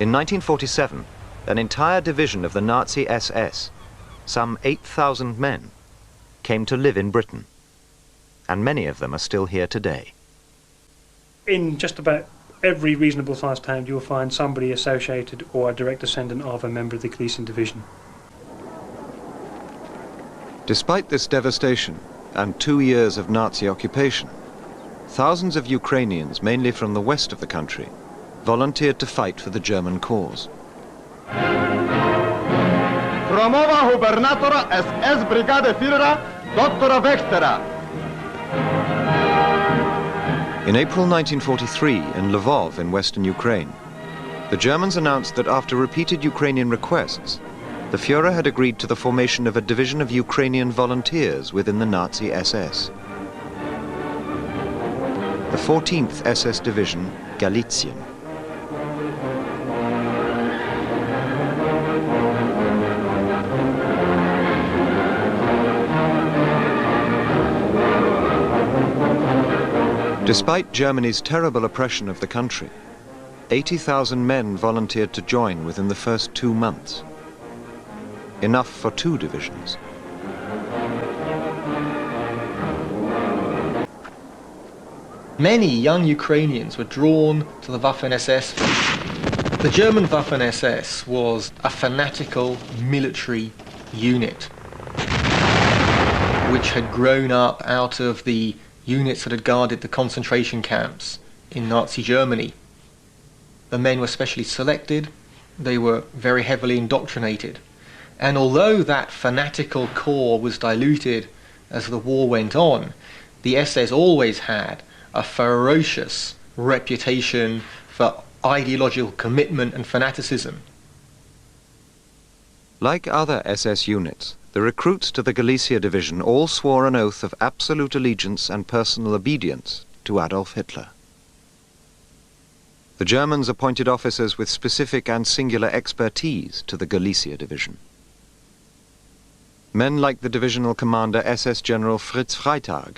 In 1947, an entire division of the Nazi SS, some 8,000 men, came to live in Britain, and many of them are still here today. In just about every reasonable sized town you'll find somebody associated or a direct descendant of a member of the Galician division. Despite this devastation and 2 years of Nazi occupation, thousands of Ukrainians, mainly from the west of the country, volunteered to fight for the German cause. Promowa gubernatora SS Brigady Führera Doktora Wächtera. In April 1943, in Lvov in western Ukraine, the Germans announced that after repeated Ukrainian requests, the Führer had agreed to the formation of a division of Ukrainian volunteers within the Nazi SS. The 14th SS Division, Galician. Despite Germany's terrible oppression of the country, 80,000 men volunteered to join within the first 2 months. Enough for 2 divisions. Many young Ukrainians were drawn to the Waffen-SS. The German Waffen-SS was a fanatical military unit which had grown up out of the units that had guarded the concentration camps in Nazi Germany. The men were specially selected, they were very heavily indoctrinated, and although that fanatical core was diluted as the war went on, the SS always had a ferocious reputation for ideological commitment and fanaticism. Like other SS units, the recruits to the Galicia Division all swore an oath of absolute allegiance and personal obedience to Adolf Hitler. The Germans appointed officers with specific and singular expertise to the Galicia Division. Men like the divisional commander SS General Fritz Freytag,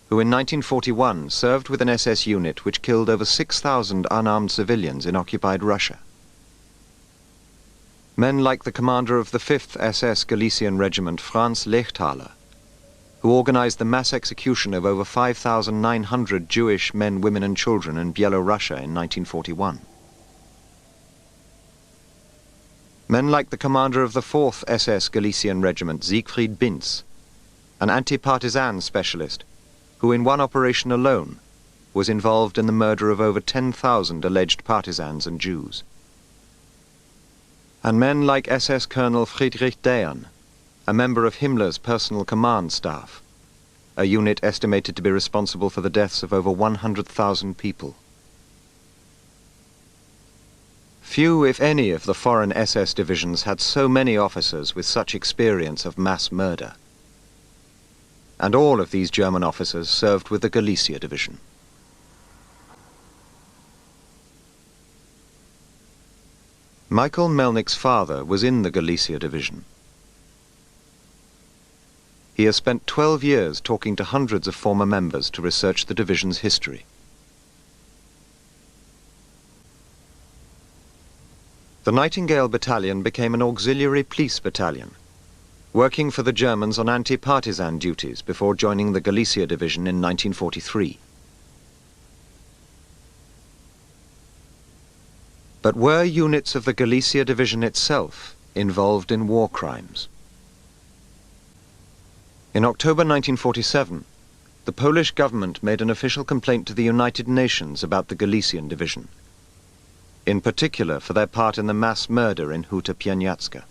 who in 1941 served with an SS unit which killed over 6,000 unarmed civilians in occupied Russia. Men like the commander of the 5th SS Galician Regiment, Franz Lechthaler, who organized the mass execution of over 5,900 Jewish men, women and children in Byelorussia in 1941. Men like the commander of the 4th SS Galician Regiment, Siegfried Binz, an anti-partisan specialist who in one operation alone was involved in the murder of over 10,000 alleged partisans and Jews. And men like SS Colonel Friedrich Dehn, a member of Himmler's personal command staff, a unit estimated to be responsible for the deaths of over 100,000 people. Few, if any, of the foreign SS divisions had so many officers with such experience of mass murder. And all of these German officers served with the Galicia Division. Michael Melnick's father was in the Galicia Division. He has spent 12 years talking to hundreds of former members to research the division's history. The Nightingale Battalion became an auxiliary police battalion, working for the Germans on anti-partisan duties before joining the Galicia Division in 1943. But were units of the Galicia Division itself involved in war crimes? In October 1947, the Polish government made an official complaint to the United Nations about the Galician Division, in particular for their part in the mass murder in Huta Pieniacka.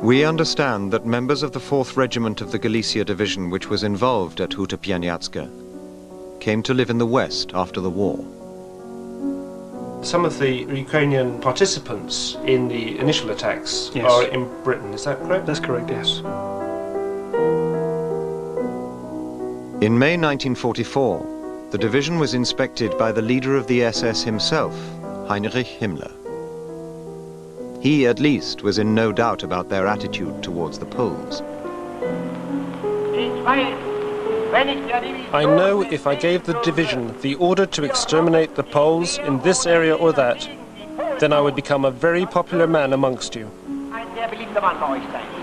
We understand that members of the 4th Regiment of the Galicia Division, which was involved at Huta Pieniacka, came to live in the West after the war. Some of the Ukrainian participants in the initial attacks are in Britain, is that correct? That's correct, yes. In May 1944, the division was inspected by the leader of the SS himself, Heinrich Himmler. He, at least, was in no doubt about their attitude towards the Poles. I know if I gave the division the order to exterminate the Poles in this area or that, then I would become a very popular man amongst you. Ein sehr beliebter Mann bei euch sein.